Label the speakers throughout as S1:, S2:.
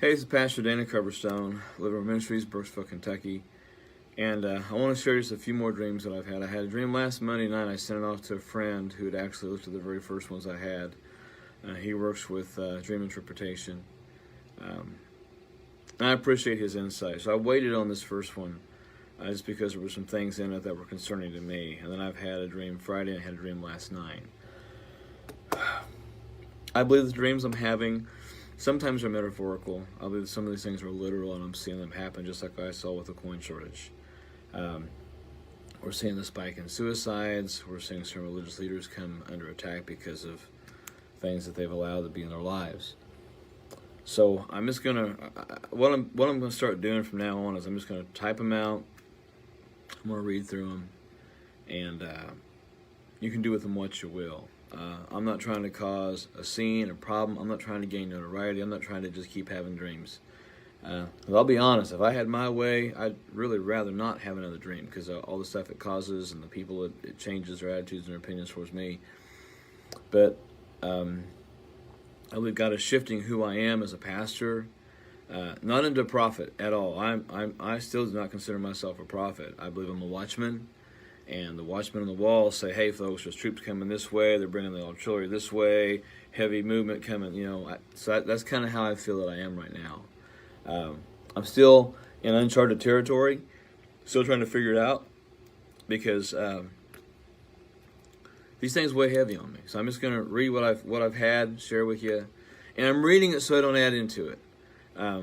S1: Hey, this is Pastor Dana Coverstone, Liver Ministries, Brooksville, Kentucky. And I want to share just a few more dreams that I've had. I had a dream last Monday night. I sent it off to a friend who had actually looked at the very first ones I had. He works with dream interpretation. And I appreciate his insight. So I waited on this first one just because there were some things in it that were concerning to me. And then I've had a dream Friday and I had a dream last night. I believe the dreams I'm having sometimes are metaphorical. I believe some of these things are literal, and I'm seeing them happen just like I saw with the coin shortage. We're seeing the spike in suicides. We're seeing some religious leaders come under attack because of things that they've allowed to be in their lives. So I'm just gonna what I'm gonna start doing from now on is I'm just gonna type them out. I'm gonna read through them, and you can do with them what you will. I'm not trying to cause a scene, a problem. I'm not trying to gain notoriety. I'm not trying to just keep having dreams. I'll be honest, if I had my way, I'd really rather not have another dream because all the stuff it causes and the people it changes their attitudes and their opinions towards me. But I believe God is shifting who I am as a pastor, not into a prophet at all. I still do not consider myself a prophet. I believe I'm a watchman. And the watchmen on the wall say, hey, folks, there's troops coming this way. They're bringing the artillery this way. Heavy movement coming, So that's kind of how I feel that I am right now. I'm still in uncharted territory, still trying to figure it out because these things weigh heavy on me. So I'm just going to read what I've had, share with you. And I'm reading it so I don't add into it.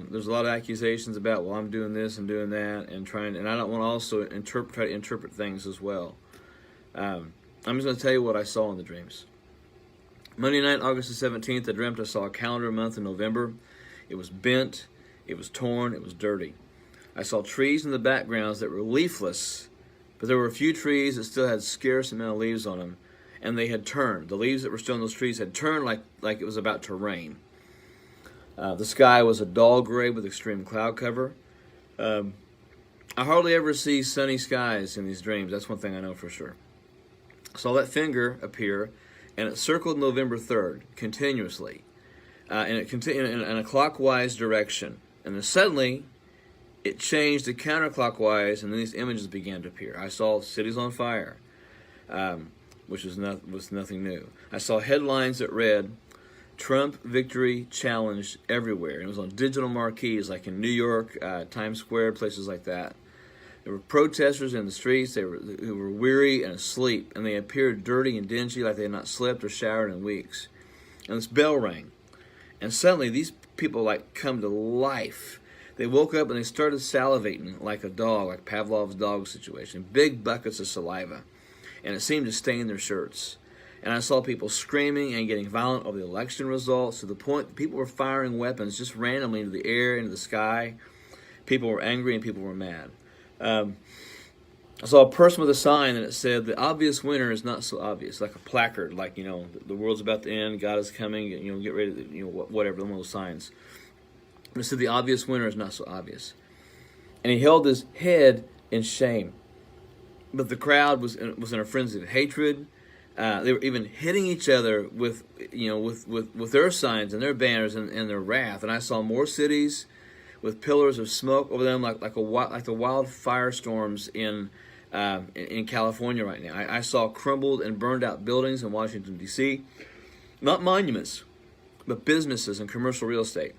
S1: There's a lot of accusations about, well, I'm doing this and doing that, and I don't want to also try to interpret things as well. I'm just going to tell you what I saw in the dreams. Monday night, August the 17th, I dreamt I saw a calendar month in November. It was bent, it was torn, it was dirty. I saw trees in the backgrounds that were leafless, but there were a few trees that still had scarce amount of leaves on them, and they had turned. The leaves that were still on those trees had turned like it was about to rain. The sky was a dull gray with extreme cloud cover. I hardly ever see sunny skies in these dreams. That's one thing I know for sure. I saw that finger appear, and it circled November 3rd continuously. And it continued in a clockwise direction. And then suddenly, it changed to counterclockwise, and then these images began to appear. I saw cities on fire, which was nothing new. I saw headlines that read, Trump victory challenged everywhere. It was on digital marquees like in New York, Times Square, places like that. There were protesters in the streets who were weary and asleep, and they appeared dirty and dingy like they had not slept or showered in weeks. And this bell rang, and suddenly these people come to life. They woke up and they started salivating like a dog, like Pavlov's dog situation, big buckets of saliva, and it seemed to stain their shirts. And I saw people screaming and getting violent over the election results to the point that people were firing weapons just randomly into the air, into the sky. People were angry and people were mad. I saw a person with a sign and it said, the obvious winner is not so obvious, like a placard, the world's about to end, God is coming, get ready, whatever, one of those signs. And it said, the obvious winner is not so obvious. And he held his head in shame. But the crowd was in a frenzy of hatred. They were even hitting each other with their signs and their banners and their wrath. And I saw more cities with pillars of smoke over them, like the wild firestorms in California right now. I saw crumbled and burned out buildings in Washington D.C., not monuments, but businesses and commercial real estate.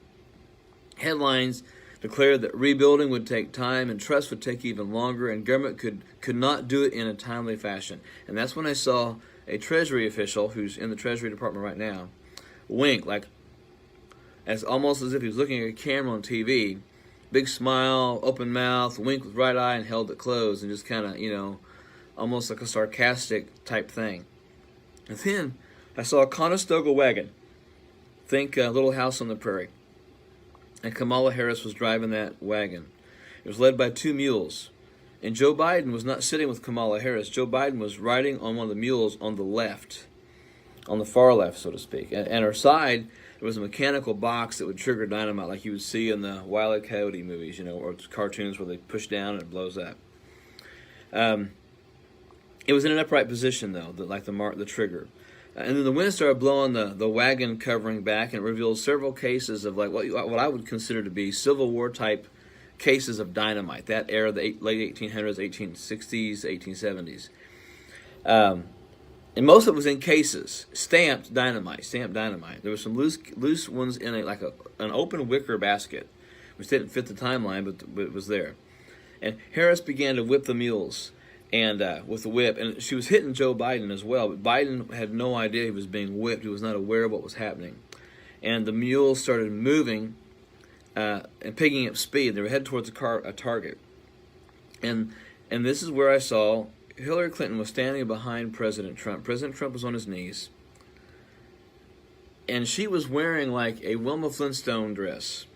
S1: Headlines declared that rebuilding would take time and trust would take even longer, and government could not do it in a timely fashion. And that's when I saw a Treasury official who's in the Treasury Department right now wink, almost as if he was looking at a camera on TV. Big smile, open mouth, wink with right eye, and held it closed, and just kind of, almost like a sarcastic type thing. And then I saw a Conestoga wagon. Think Little House on the Prairie. And Kamala Harris was driving that wagon. It was led by two mules. And Joe Biden was not sitting with Kamala Harris. Joe Biden was riding on one of the mules on the left, on the far left, so to speak. And her side, there was a mechanical box that would trigger dynamite like you would see in the Wile E. Coyote movies, or cartoons where they push down and it blows up. It was in an upright position, though, like the trigger. And then the wind started blowing the wagon covering back, and it revealed several cases of like what I would consider to be Civil War type cases of dynamite. That era, the late 1800s, 1860s, 1870s. And most of it was in cases, stamped dynamite. There were some loose ones in an open wicker basket, which didn't fit the timeline, but it was there. And Harris began to whip the mules, and with the whip, and she was hitting Joe Biden as well. But Biden had no idea he was being whipped. He was not aware of what was happening, and the mules started moving and picking up speed. They were headed towards a target, and this is where I saw Hillary Clinton was standing behind President Trump. President Trump was on his knees, and she was wearing like a Wilma Flintstone dress.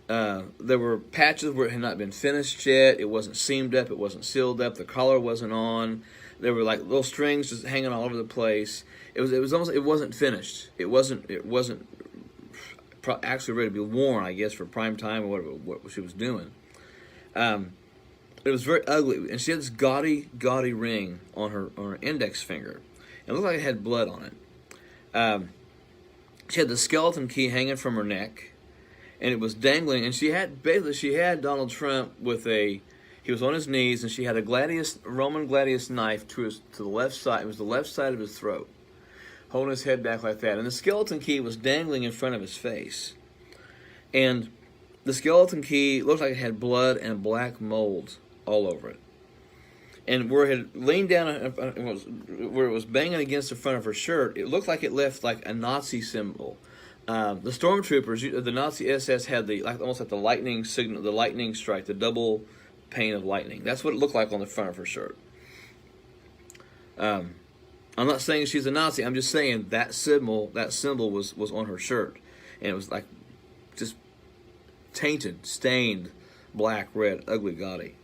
S1: There were patches where it had not been finished yet. It wasn't seamed up. It wasn't sealed up. The collar wasn't on. There were like little strings just hanging all over the place. It was almost, it wasn't finished. It wasn't actually ready to be worn, I guess, for prime time or what she was doing. It was very ugly, and she had this gaudy ring on her index finger. It looked like it had blood on it. She had the skeleton key hanging from her neck, and it was dangling. And she had Donald Trump he was on his knees, and she had a Roman gladius knife to the left side. It was the left side of his throat, holding his head back like that. And the skeleton key was dangling in front of his face, and the skeleton key looked like it had blood and black mold all over it. And where it had leaned down, where it was banging against the front of her shirt, it looked like it left like a Nazi symbol. The stormtroopers, the Nazi SS had almost like the lightning signal, the lightning strike, the double pane of lightning. That's what it looked like on the front of her shirt. I'm not saying she's a Nazi. I'm just saying that symbol was on her shirt, and it was like just tainted, stained, black, red, ugly, gaudy.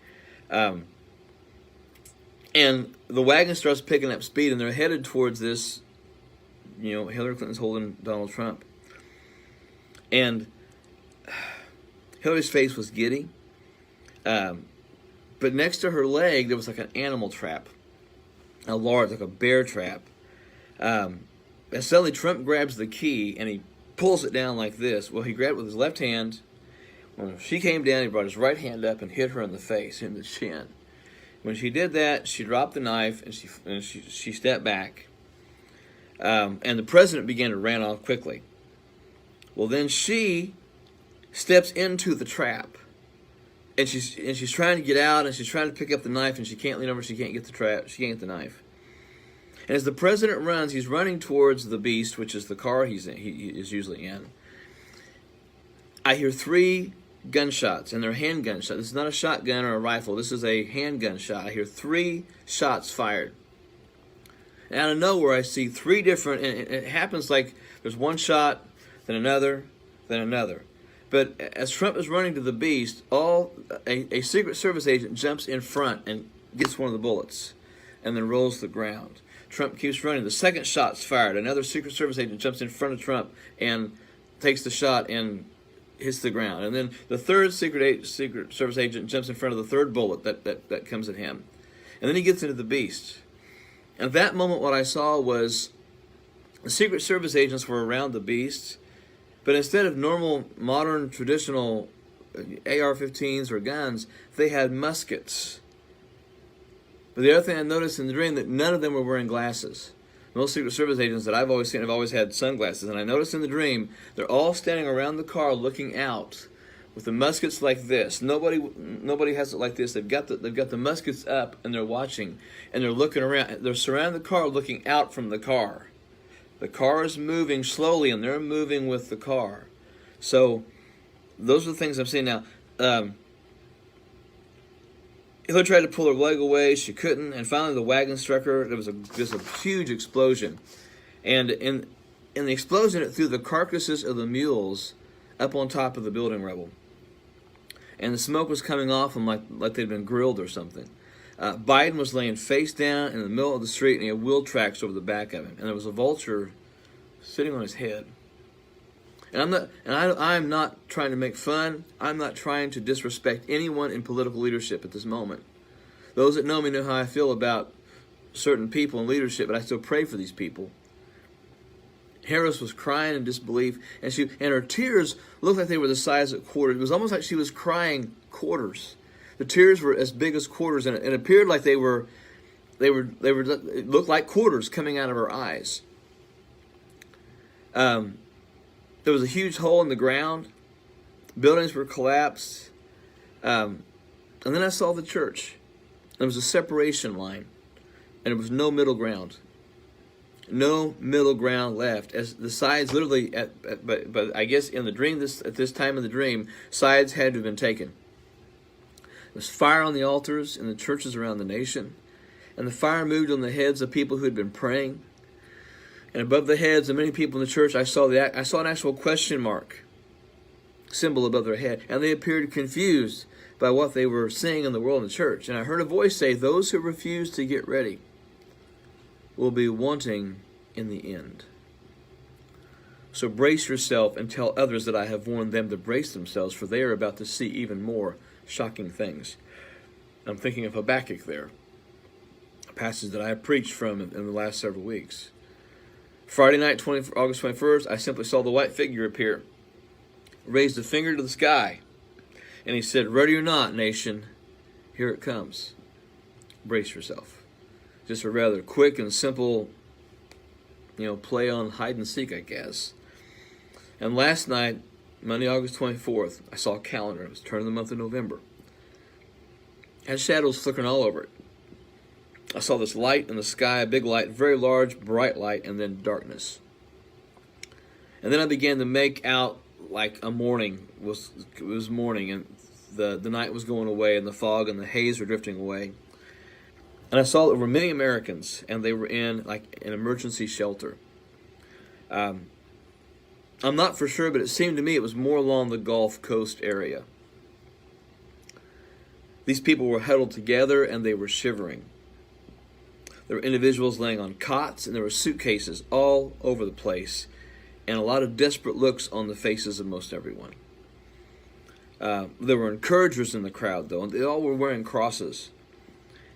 S1: And the wagon starts picking up speed, and they're headed towards this. Hillary Clinton's holding Donald Trump, and Hillary's face was giddy. But next to her leg, there was like an animal trap, a large, like a bear trap. And suddenly Trump grabs the key and he pulls it down like this. Well, he grabbed it with his left hand. When she came down, he brought his right hand up and hit her in the face, in the chin. When she did that, she dropped the knife and she stepped back. And the president began to run off quickly. Well, then she steps into the trap. And she's trying to get out, and she's trying to pick up the knife, and she can't lean over. She can't get the trap. She can't get the knife. And as the president runs, he's running towards the beast, which is the car he is usually in. I hear 3 gunshots, and they're handgun shots. This is not a shotgun or a rifle. This is a handgun shot. I hear 3 shots fired. And out of nowhere, I see 3 different, and it happens like there's one shot, then another, then another. But as Trump is running to the beast, a Secret Service agent jumps in front and gets one of the bullets and then rolls to the ground. Trump keeps running. The second shot's fired. Another Secret Service agent jumps in front of Trump and takes the shot and hits the ground. And then the third Secret Service agent jumps in front of the third bullet that comes at him. And then he gets into the beast. At that moment, what I saw was the Secret Service agents were around the beast, but instead of normal, modern, traditional AR-15s or guns, they had muskets. But the other thing I noticed in the dream, that none of them were wearing glasses. Most Secret Service agents that I've always seen have always had sunglasses. And I noticed in the dream, they're all standing around the car looking out with the muskets like this. Nobody has it like this. They've got the muskets up, and they're watching, and they're looking around. They're surrounding the car, looking out from the car. The car is moving slowly, and they're moving with the car. So those are the things I'm seeing now. Hillary tried to pull her leg away. She couldn't. And finally the wagon struck her. There was just a huge explosion. And in the explosion, it threw the carcasses of the mules up on top of the building rubble. And the smoke was coming off them like they'd been grilled or something. Biden was laying face down in the middle of the street, and he had wheel tracks over the back of him, and there was a vulture sitting on his head. And I'm not trying to make fun. I'm not trying to disrespect anyone in political leadership at this moment. Those that know me know how I feel about certain people in leadership, but I still pray for these people. Harris was crying in disbelief, and her tears looked like they were the size of quarters. It was almost like she was crying quarters. The tears were as big as quarters, and it appeared like it looked like quarters coming out of her eyes. There was a huge hole in the ground. Buildings were collapsed. And then I saw the church. There was a separation line, and there was no middle ground. No middle ground left. As the sides literally, but I guess in the dream, at this time of the dream, sides had to have been taken. There was fire on the altars in the churches around the nation, and the fire moved on the heads of people who had been praying. And above the heads of many people in the church, I saw an actual question mark symbol above their head, and they appeared confused by what they were seeing in the world in the church. And I heard a voice say, "Those who refuse to get ready will be wanting in the end. So brace yourself and tell others that I have warned them to brace themselves, for they are about to see even more shocking things." I'm thinking of Habakkuk there, a passage that I have preached from in the last several weeks. Friday night, August 21st, I simply saw the white figure appear, raised a finger to the sky, and he said, "Ready or not, nation, here it comes. Brace yourself." Just a rather quick and simple, play on hide and seek, I guess. And last night, Monday, August 24th, I saw a calendar. It was turning the month of November. It had shadows flickering all over it. I saw this light in the sky, a big light, very large, bright light, and then darkness. And then I began to make out like a morning. It was morning, and the night was going away, and the fog and the haze were drifting away. And I saw there were many Americans, and they were in like an emergency shelter. I'm not for sure, but it seemed to me it was more along the Gulf Coast area. These people were huddled together, and they were shivering. There were individuals laying on cots, and there were suitcases all over the place, and a lot of desperate looks on the faces of most everyone. There were encouragers in the crowd, though, and they all were wearing crosses.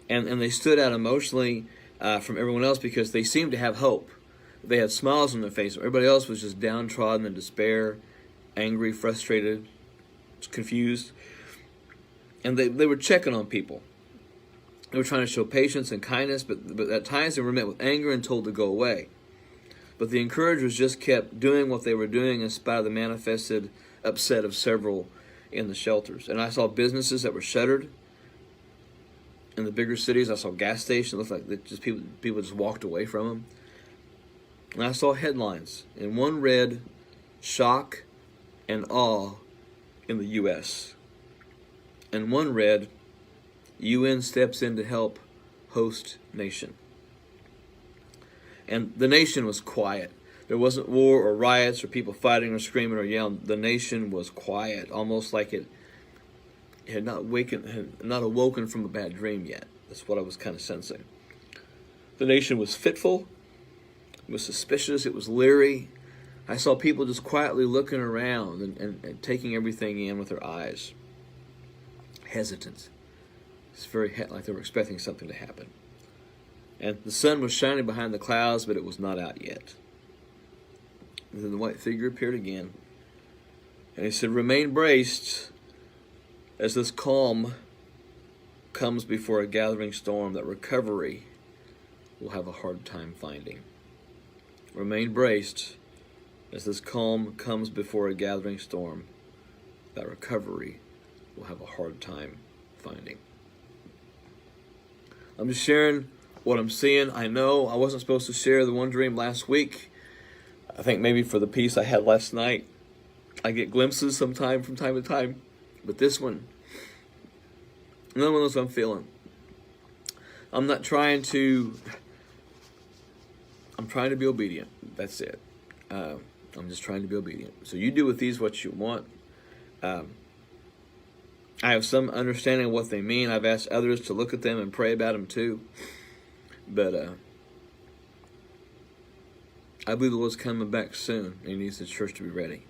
S1: And they stood out emotionally from everyone else because they seemed to have hope. They had smiles on their face. Everybody else was just downtrodden in despair, angry, frustrated, confused. And they were checking on people. They were trying to show patience and kindness, but at times they were met with anger and told to go away. But the encouragers just kept doing what they were doing in spite of the manifested upset of several in the shelters. And I saw businesses that were shuttered. In the bigger cities, I saw gas stations. It looked like just people just walked away from them. And I saw headlines. And one read, "Shock and awe in the U.S." And one read, "UN steps in to help host nation." And the nation was quiet. There wasn't war or riots or people fighting or screaming or yelling. The nation was quiet, almost like it had not awoken from a bad dream yet. That's what I was kind of sensing. The nation was fitful. It was suspicious. It was leery. I saw people just quietly looking around and taking everything in with their eyes. Hesitant. It's very like they were expecting something to happen. And the sun was shining behind the clouds, but it was not out yet. And then the white figure appeared again. And he said, "Remain braced as this calm comes before a gathering storm that recovery will have a hard time finding." Remain braced as this calm comes before a gathering storm that recovery will have a hard time finding. I'm just sharing what I'm seeing. I know I wasn't supposed to share the one dream last week. I think maybe for the peace I had last night, I get glimpses from time to time. But this one, another one of those I'm feeling. I'm trying to be obedient. That's it. I'm just trying to be obedient. So you do with these what you want. I have some understanding of what they mean. I've asked others to look at them and pray about them too. But I believe the Lord's coming back soon, and He needs the church to be ready.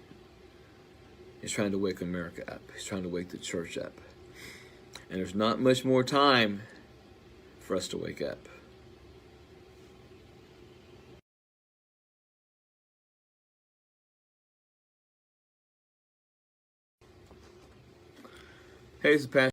S1: He's trying to wake America up. He's trying to wake the church up. And there's not much more time for us to wake up. Hey, this is Pastor